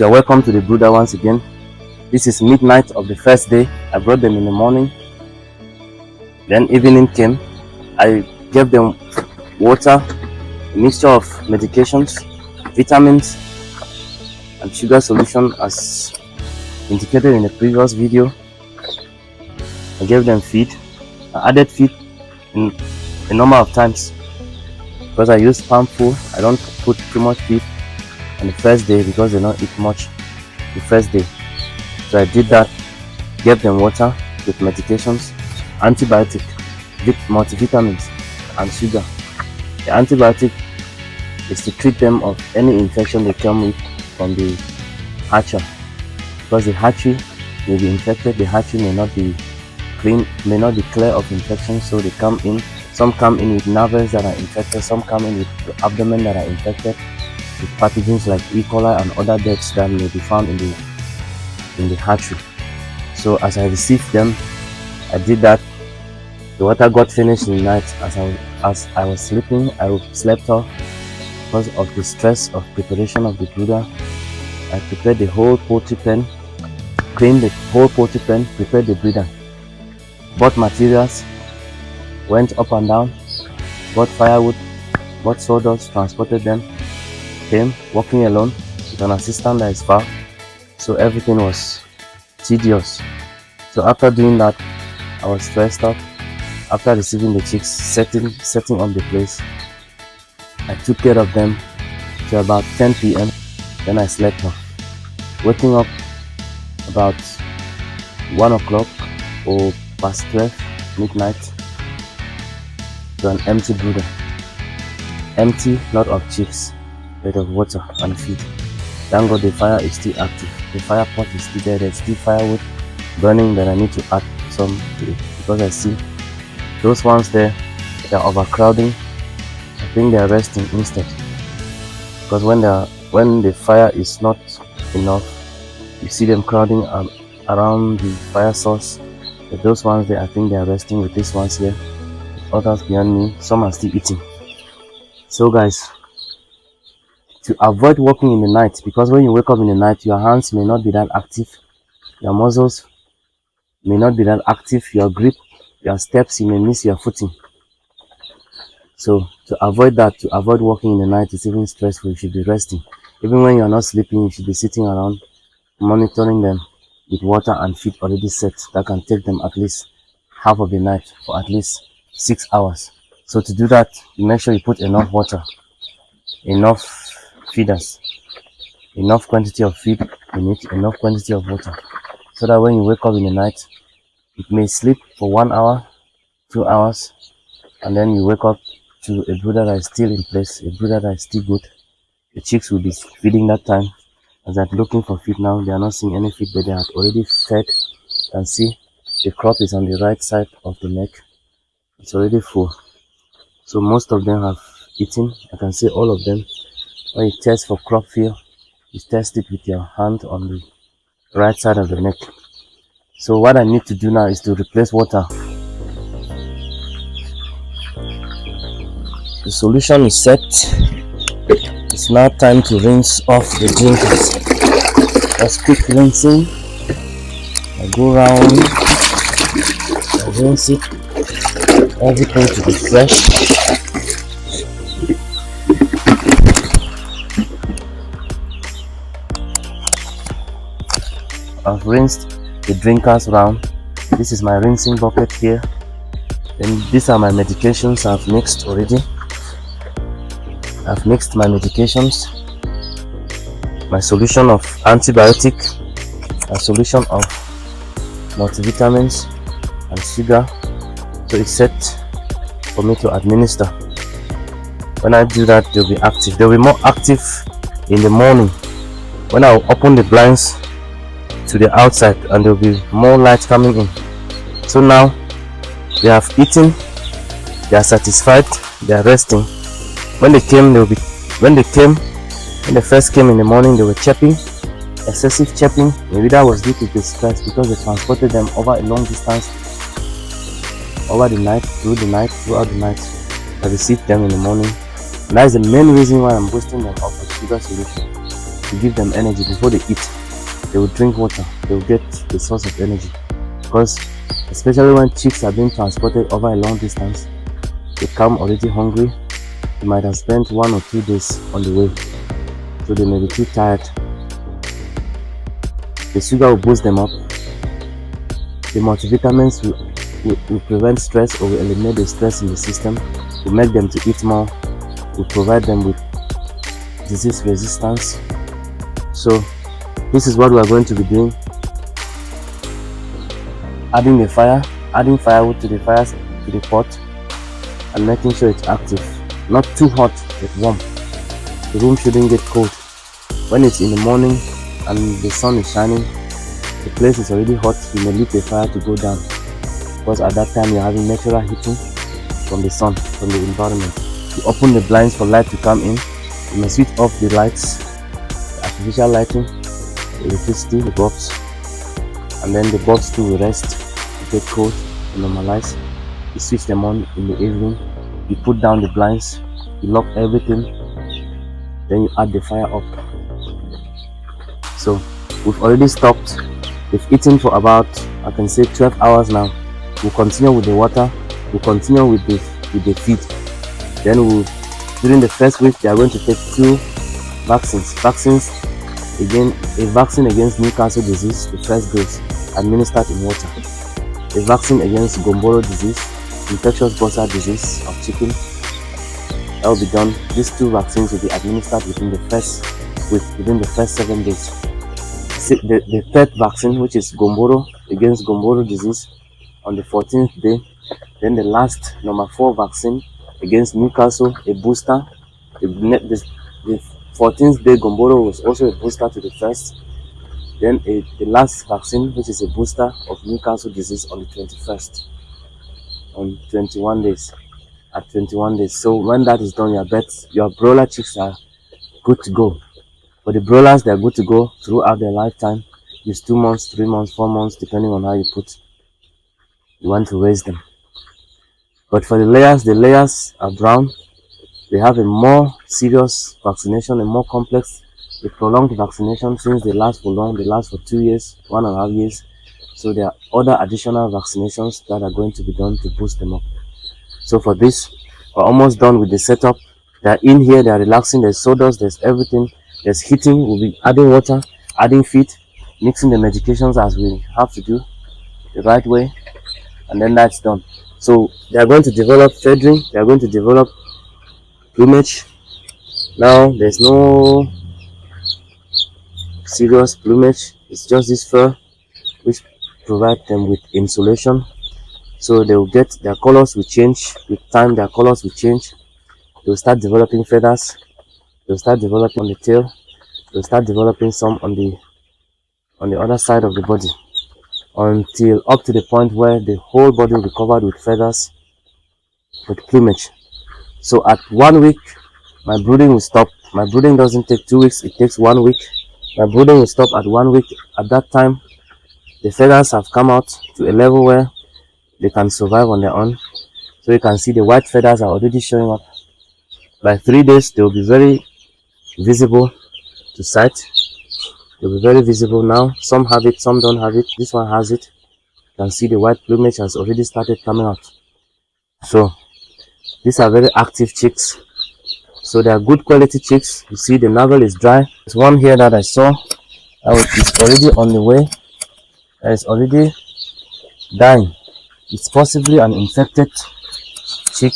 You're welcome to the brooder once again. This is midnight of the first day. I brought them in the morning. Then evening came. I gave them water, a mixture of medications, vitamins, and sugar solution as indicated in the previous video. I gave them feed. I added feed in a number of times because I use palm full. I don't put too much feed on the first day because they don't eat much the first day. So I did that, gave them water with medications, antibiotic, multivitamins, and sugar. The antibiotic is to treat them of any infection they come with from the hatchery, because the hatchery may be infected. The hatchery may not be clean, may not be clear of infection, so they come in. Some come in with nerves that are infected, some come in with the abdomen that are infected with pathogens like E. coli and other deaths that may be found in the hatchery. So as I received them, I did that. The water got finished in the night. As I was sleeping, I slept off because of the stress of preparation of the brooder. I prepared the whole poultry pen, cleaned the whole poultry pen, prepared the brooder, bought materials, went up and down, bought firewood, bought sawdust, transported them, came walking alone with an assistant that is far. So everything was tedious. So after doing that, I was stressed out. After receiving the chicks, setting up the place, I took care of them till about 10 p.m. Then I slept off, waking up about 1 o'clock or past 12 midnight to an empty brooder. Empty, not of chicks, but of water and feed. Thank God the fire is still active. The fire pot is still there. There's still firewood burning that I need to add some to it, because I see those ones there, they're overcrowding. I think they're resting instead, because when the fire is not enough, you see them crowding around the fire source. But those ones there, I think they are resting with these ones here. Others beyond me, some are still eating. So guys, to avoid walking in the night, because when you wake up in the night, your hands may not be that active, your muscles may not be that active, your grip, your steps, you may miss your footing. So to avoid that, to avoid walking in the night, it's even stressful. You should be resting. Even when you're not sleeping, you should be sitting around monitoring them with water and feed already set that can take them at least half of the night for at least 6 hours. So to do that, you make sure you put enough water, enough feeders, enough quantity of feed, you need enough quantity of water, so that when you wake up in the night, it may sleep for 1 hour, 2 hours, and then you wake up to a brooder that is still in place, a brooder that is still good. The chicks will be feeding that time. As they're looking for feed now, they are not seeing any feed, but they have already fed. You can see the crop is on the right side of the neck. It's already full. So most of them have eaten. I can see all of them. When you test for crop feel, you test it with your hand on the right side of the neck. So what I need to do now is to replace water. The solution is set. It's now time to rinse off the drinkers. Just quick rinsing. I go around, I rinse it, everything to be fresh. I've rinsed the drinkers round. This is my rinsing bucket here. And these are my medications I've mixed already. I've mixed my medications, my solution of antibiotic, a solution of multivitamins and sugar. So it's set for me to administer. When I do that, they'll be active. They'll be more active in the morning when I'll open the blinds to the outside, and there'll be more light coming in. So now they have eaten, they are satisfied, they are resting. When they first came in the morning, they were chirping, excessive chirping. Maybe that was due to the stress, because they transported them over a long distance, over the night, throughout the night. I received them in the morning. And that is the main reason why I'm boosting them up with sugar solution. to give them energy before they eat. They will drink water, they will get the source of energy. Because especially when chicks are being transported over a long distance, they come already hungry. They might have spent 1 or 2 days on the way, so they may be too tired. The sugar will boost them up. The multivitamins will prevent stress, or will eliminate the stress in the system, will make them to eat more, will provide them with disease resistance. So this is what we are going to be doing. Adding firewood to the fire, to the pot, and making sure it's active. Not too hot, but warm. The room shouldn't get cold. When it's in the morning and the sun is shining, the place is already hot, you may leave the fire to go down, because at that time you're having natural heating from the sun, from the environment. You open the blinds for light to come in. You may switch off the lights, the artificial lighting, the electricity, the bulbs, and then the bulbs too will rest, get cold, and normalize. You switch them on in the evening. You put down the blinds, you lock everything, then you add the fire up. So we've already stopped. We've eaten for about, I can say, 12 hours now. We'll continue with the water, we'll continue with the feed. Then during the first week, they are going to take 2 vaccines. Again, a vaccine against Newcastle disease, the first dose, administered in water. A vaccine against Gomboro disease, infectious bursar disease of chicken. That will be done. These 2 vaccines will be administered within the first 7 days. The third vaccine, which is Gomboro, against Gomboro disease, on the 14th day. Then the last, number 4 vaccine against Newcastle, a booster. The 14th day Gomboro was also a booster to the first. Then the last vaccine, which is a booster of Newcastle disease, on the 21st, on 21 days, at 21 days. So when that is done, your broiler chicks are good to go. For the broilers, they are good to go throughout their lifetime. Use 2 months, 3 months, 4 months, depending on how you want to raise them. But for the layers are brown. They have a more serious vaccination, a more complex, a prolonged vaccination, since they last for long. They last for 2 years, 1.5 years. So there are other additional vaccinations that are going to be done to boost them up. So for this, we're almost done with the setup. They're in here, they're relaxing, there's sawdust, there's everything, there's heating. We'll be adding water, adding feed, mixing the medications as we have to do the right way, and then that's done. So they are going to develop feathering, they are going to develop plumage. Now there's no serious plumage, it's just this fur which provides them with insulation. So they will get, their colors will change with time, their colors will change. They'll start developing feathers, they'll start developing on the tail, they'll start developing some on the other side of the body, until up to the point where the whole body will be covered with feathers, with plumage. So at 1 week, my brooding will stop. My brooding doesn't take 2 weeks, it takes 1 week. My brooding will stop at 1 week. At that time, the feathers have come out to a level where they can survive on their own. So you can see the white feathers are already showing up. By 3 days, they will be very visible to sight. They'll be very visible now. Some have it, some don't have it. This one has it. You can see the white plumage has already started coming out. So these are very active chicks. So they are good quality chicks. You see the navel is dry. There's one here that I saw that is already on the way. That is already dying. It's possibly an infected chick.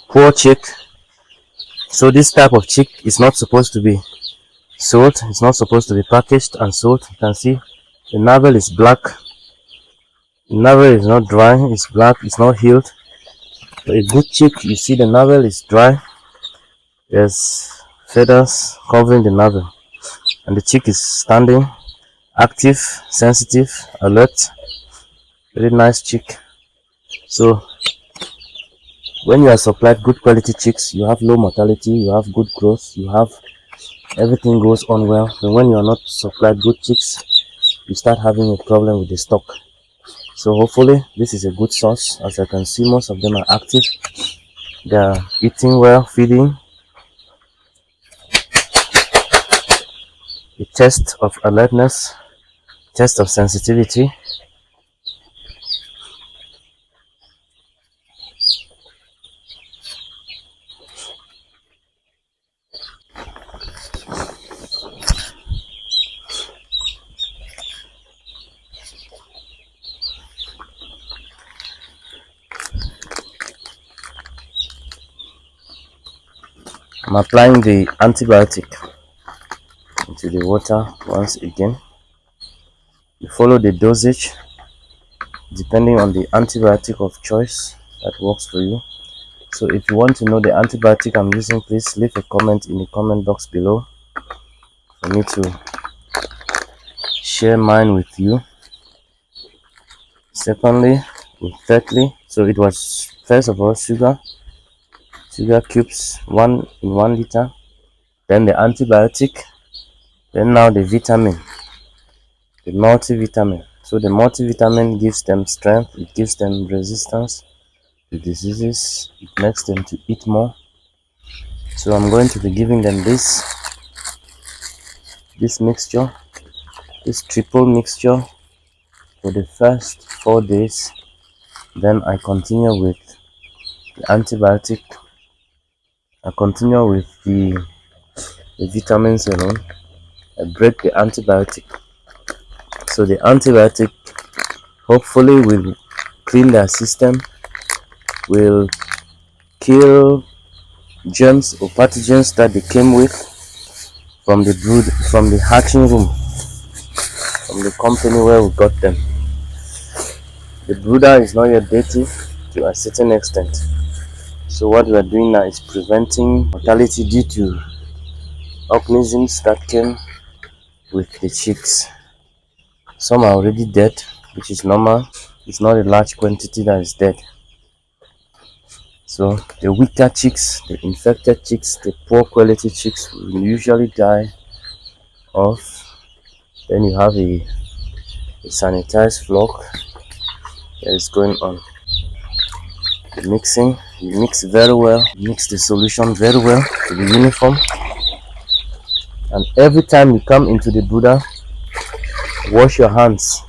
Poor chick. So this type of chick is not supposed to be sold. It's not supposed to be packaged and sold. You can see the navel is black. The navel is not dry, it's black, it's not healed. For a good chick, you see the navel is dry. There's feathers covering the navel, and the chick is standing, active, sensitive, alert. Very nice chick. So when you are supplied good quality chicks, you have low mortality, you have good growth, you have everything goes on well. But when you are not supplied good chicks, you start having a problem with the stock. So hopefully this is a good source. As I can see, most of them are active. They are eating well, feeding. a test of alertness, test of sensitivity. I'm applying the antibiotic into the water once again. You follow the dosage depending on the antibiotic of choice that works for you. So if you want to know the antibiotic I'm using, please leave a comment in the comment box below for me to share mine with you. Thirdly, so it was first of all sugar cubes, 1 liter, then the antibiotic, then now the vitamin, the multivitamin. So the multivitamin gives them strength, it gives them resistance to diseases, it makes them to eat more. So I'm going to be giving them this mixture, this triple mixture for the first 4 days. Then I continue with the antibiotic. I continue with the vitamins alone. I break the antibiotic. So the antibiotic hopefully will clean their system, will kill germs or pathogens that they came with from the hatching room, from the company where we got them. The brooder is not yet dirty to a certain extent. So what we are doing now is preventing mortality due to organisms that came with the chicks. Some are already dead, which is normal. It's not a large quantity that is dead. So the weaker chicks, the infected chicks, the poor quality chicks will usually die off. Then you have a sanitized flock that is going on. The mixing, you mix very well, mix the solution very well to be uniform. And every time you come into the brooder, wash your hands.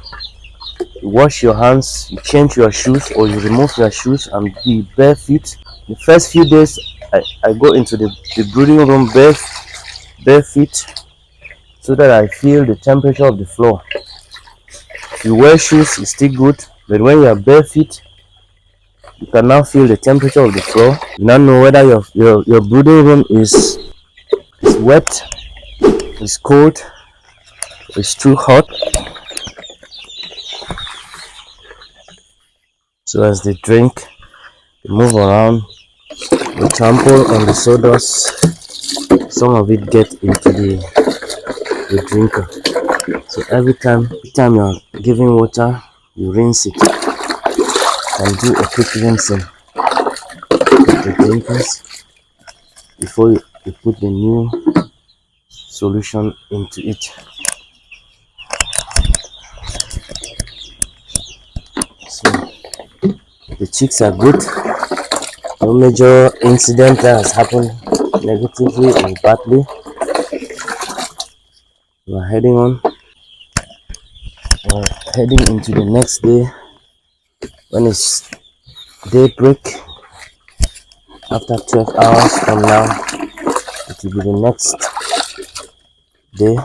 You wash your hands, you change your shoes or you remove your shoes and be bare feet. The first few days I go into the brooding room bare feet so that I feel the temperature of the floor. If you wear shoes, it's still good, but when you are bare feet, you can now feel the temperature of the floor. You now know whether your brooding room is wet, is cold, is too hot. So as they drink, they move around, they trample on the sawdust. Some of it get into the drinker. So every time you are giving water, you rinse it and do a quick rinsing of the drinkers before you put the new solution into it. So the chicks are good. No major incident that has happened negatively or badly. We're heading into the next day. When it's daybreak, after 12 hours from now, it will be the next day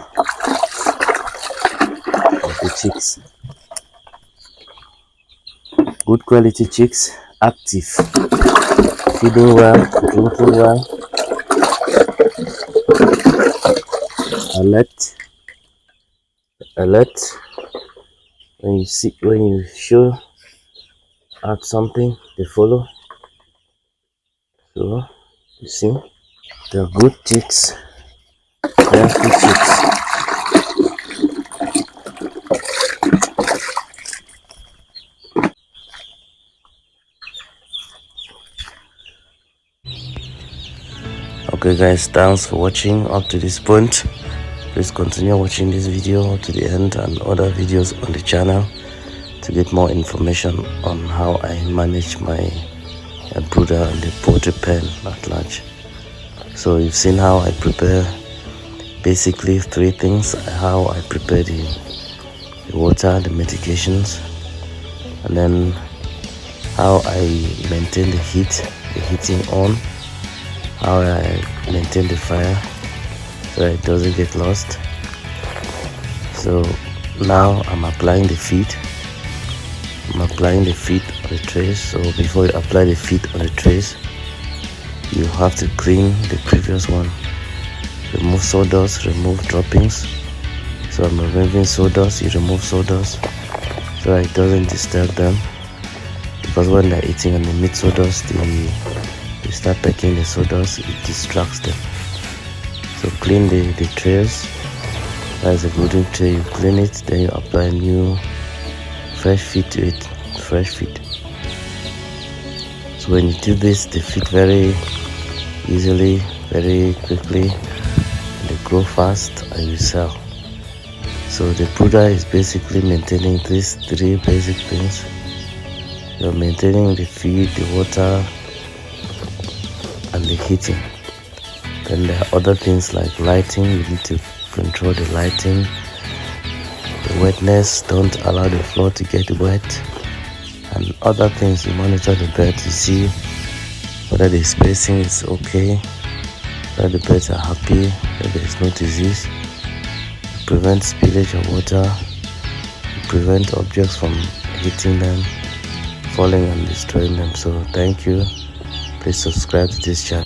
of the chicks. Good quality chicks, active, feeding well, drinking well, alert. When you show out something, they follow. So you see, they're good chicks, healthy chicks. Okay guys, thanks for watching up to this point. Please continue watching this video to the end and other videos on the channel to get more information on how I manage my brooder and the poultry pen at large. So you've seen how I prepare basically three things: how I prepare the water, the medications, and then how I maintain the heating on, how I maintain the fire so that it doesn't get lost. So now I'm applying the feed. I'm applying the feed on the trays. So before you apply the feed on the trays, you have to clean the previous one. Remove sawdust, remove droppings. So I'm removing sawdust. You remove sawdust so that it doesn't disturb them, because when they're eating and they meet sawdust, they start pecking the sawdust, it distracts them. So clean the trays. That is a brooding tray. You clean it, then you apply new fresh feed to it. Fresh feed. So when you do this, they feed very easily, very quickly, and they grow fast and you sell. So the brooder is basically maintaining these three basic things. You're maintaining the feed, the water, and the heating. Then there are other things like lighting. You need to control the lighting, the wetness. Don't allow the floor to get wet, and other things. You monitor the birds. You see whether the spacing is okay, whether the birds are happy, whether there is no disease. You prevent spillage of water. You prevent objects from hitting them, falling and destroying them. So thank you. Please subscribe to this channel.